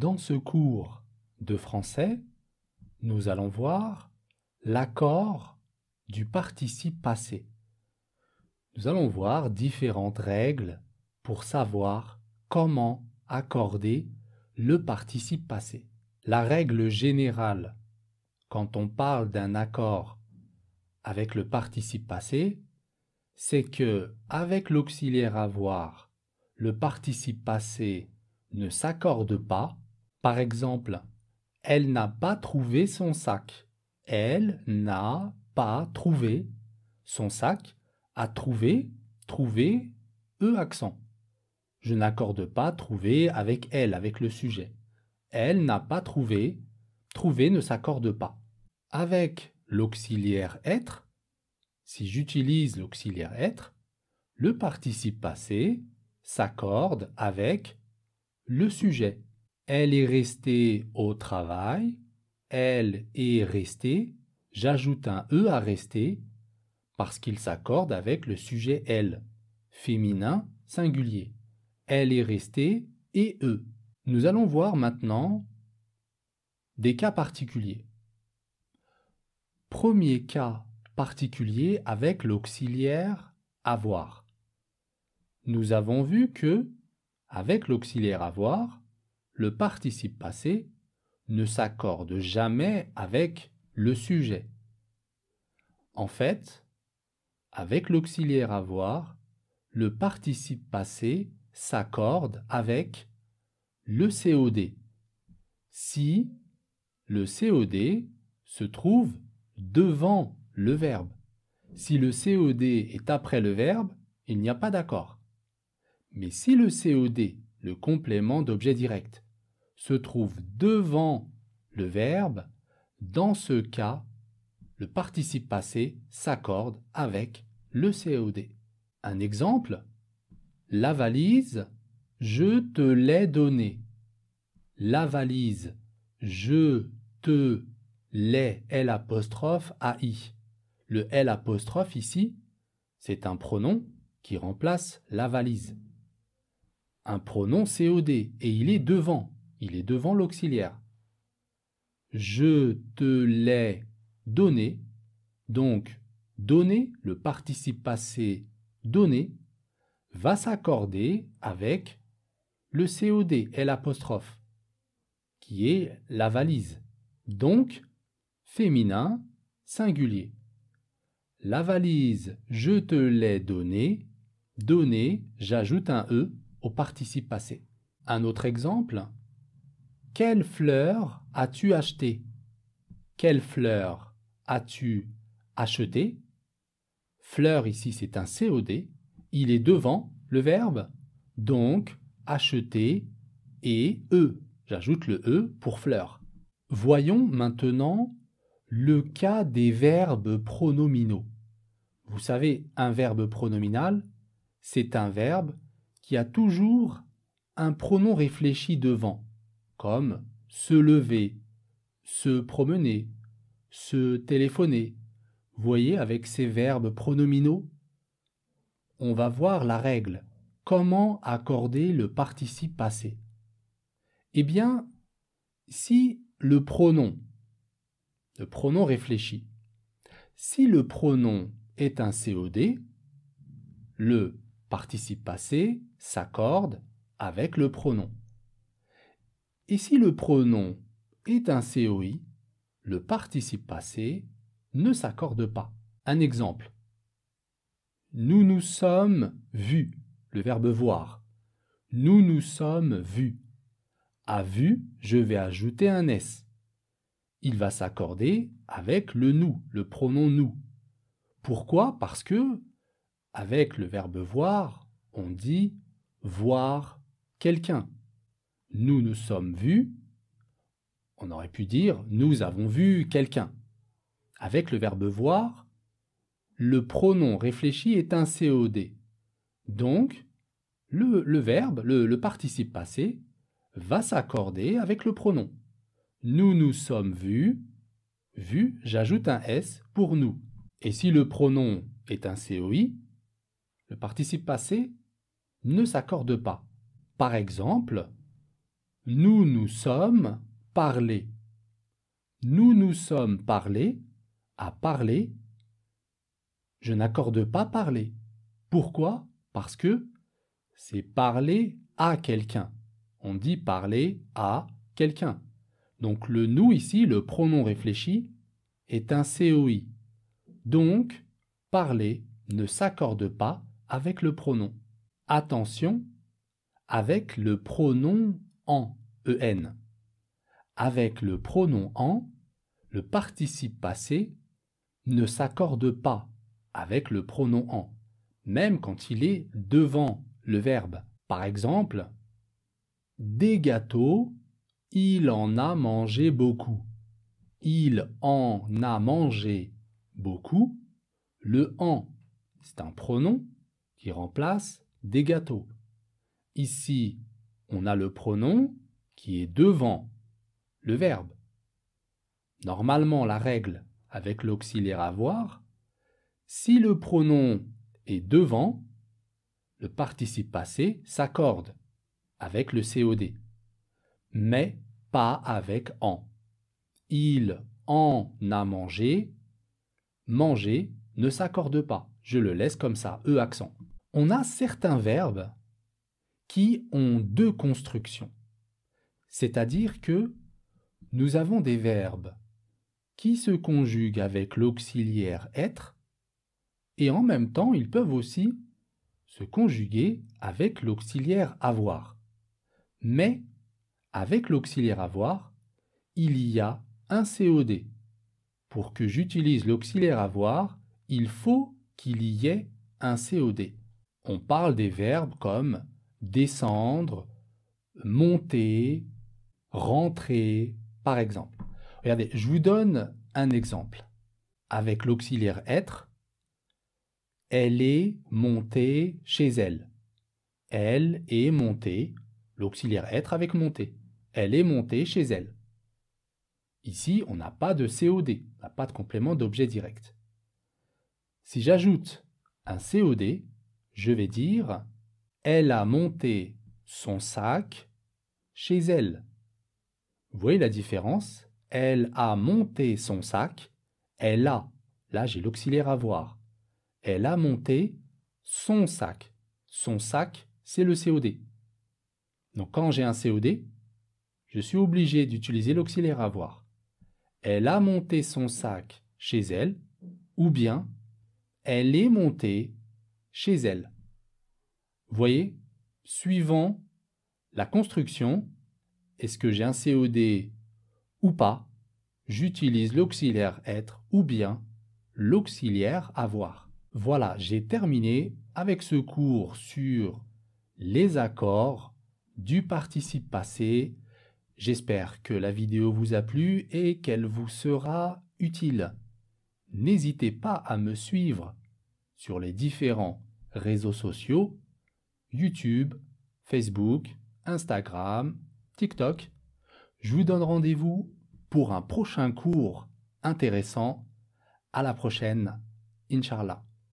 Dans ce cours de français, nous allons voir l'accord du participe passé. Nous allons voir différentes règles pour savoir comment accorder le participe passé. La règle générale, quand on parle d'un accord avec le participe passé, c'est que avec l'auxiliaire avoir, le participe passé ne s'accorde pas. Par exemple, elle n'a pas trouvé son sac. Elle n'a pas trouvé son sac. A trouvé, trouver, accent. Je n'accorde pas trouver avec elle, avec le sujet. Elle n'a pas trouvé, trouver ne s'accorde pas. Avec l'auxiliaire être, si j'utilise l'auxiliaire être, le participe passé s'accorde avec le sujet. Elle est restée au travail. Elle est restée. J'ajoute un « à rester parce qu'il s'accorde avec le sujet « elle », féminin singulier. Elle est restée et « Nous allons voir maintenant des cas particuliers. Premier cas particulier avec l'auxiliaire avoir. Nous avons vu que, avec l'auxiliaire avoir, le participe passé ne s'accorde jamais avec le sujet. En fait, avec l'auxiliaire avoir, le participe passé s'accorde avec le COD. Si le COD se trouve devant le verbe. Si le COD est après le verbe, il n'y a pas d'accord. Mais si le COD, le complément d'objet direct, se trouve devant le verbe, dans ce cas, le participe passé s'accorde avec le COD. Un exemple, la valise, je te l'ai donnée. La valise, je te l'ai, L''AI. Le L' ici, c'est un pronom qui remplace la valise. Un pronom COD et il est devant l'auxiliaire. Je te l'ai donné, donc donner, le participe passé donné, va s'accorder avec le COD, L'', qui est la valise. Donc, féminin, singulier. La valise, je te l'ai donnée, donné, j'ajoute un « au participe passé. Un autre exemple, quelle fleur as-tu acheté? Quelle fleur as-tu acheté? Fleur ici c'est un COD, il est devant le verbe, donc acheter et j'ajoute le pour fleur. Voyons maintenant le cas des verbes pronominaux. Vous savez, un verbe pronominal, c'est un verbe qui a toujours un pronom réfléchi devant, comme se lever, se promener, se téléphoner. Vous voyez, avec ces verbes pronominaux, on va voir la règle. Comment accorder le participe passé? Eh bien, si le pronom réfléchi, si le pronom est un COD, le participe passé s'accorde avec le pronom. Et si le pronom est un COI, le participe passé ne s'accorde pas. Un exemple. Nous nous sommes vus, le verbe voir. Nous nous sommes vus. À vu, je vais ajouter un S. Il va s'accorder avec le nous, le pronom nous. Pourquoi? Parce que, avec le verbe voir, on dit voir quelqu'un. Nous nous sommes vus, on aurait pu dire nous avons vu quelqu'un. Avec le verbe voir, le pronom réfléchi est un COD. Donc, le verbe, le participe passé, va s'accorder avec le pronom. Nous nous sommes vus, vu, j'ajoute un S pour nous. Et si le pronom est un COI, le participe passé ne s'accorde pas. Par exemple, Nous nous sommes parlé. Nous nous sommes parlé. À parler, je n'accorde pas parler. Pourquoi? Parce que c'est parler à quelqu'un. On dit parler à quelqu'un. Donc le nous ici, le pronom réfléchi, est un COI. Donc, parler ne s'accorde pas avec le pronom. Attention, avec le pronom en, en. Avec le pronom en, le participe passé ne s'accorde pas avec le pronom en, même quand il est devant le verbe. Par exemple, des gâteaux, il en a mangé beaucoup. Il en a mangé beaucoup. Le en, c'est un pronom qui remplace des gâteaux. Ici, on a le pronom qui est devant le verbe. Normalement, la règle avec l'auxiliaire avoir, si le pronom est devant, le participe passé s'accorde avec le COD, mais pas avec en. Il en a mangé, manger ne s'accorde pas. Je le laisse comme ça, E accent. On a certains verbes qui ont deux constructions. C'est-à-dire que nous avons des verbes qui se conjuguent avec l'auxiliaire être et en même temps, ils peuvent aussi se conjuguer avec l'auxiliaire avoir. Mais avec l'auxiliaire avoir, il y a un COD. Pour que j'utilise l'auxiliaire avoir, il faut qu'il y ait un COD. On parle des verbes comme descendre, monter, rentrer, par exemple. Regardez, je vous donne un exemple. Avec l'auxiliaire être, elle est montée chez elle. Elle est montée, l'auxiliaire être avec montée. Elle est montée chez elle. Ici, on n'a pas de COD, on n'a pas de complément d'objet direct. Si j'ajoute un COD, je vais dire « Elle a monté son sac chez elle ». Vous voyez la différence? Elle a monté son sac, elle a, là j'ai l'auxiliaire avoir. Elle a monté son sac. Son sac, c'est le COD. Donc quand j'ai un COD, je suis obligé d'utiliser l'auxiliaire avoir. Elle a monté son sac chez elle, ou bien elle est montée chez elle. Vous voyez, suivant la construction, est-ce que j'ai un COD ou pas, j'utilise l'auxiliaire être ou bien l'auxiliaire avoir. Voilà, j'ai terminé avec ce cours sur les accords du participe passé. J'espère que la vidéo vous a plu et qu'elle vous sera utile. N'hésitez pas à me suivre sur les différents réseaux sociaux, YouTube, Facebook, Instagram, TikTok. Je vous donne rendez-vous pour un prochain cours intéressant. À la prochaine, Inch'Allah.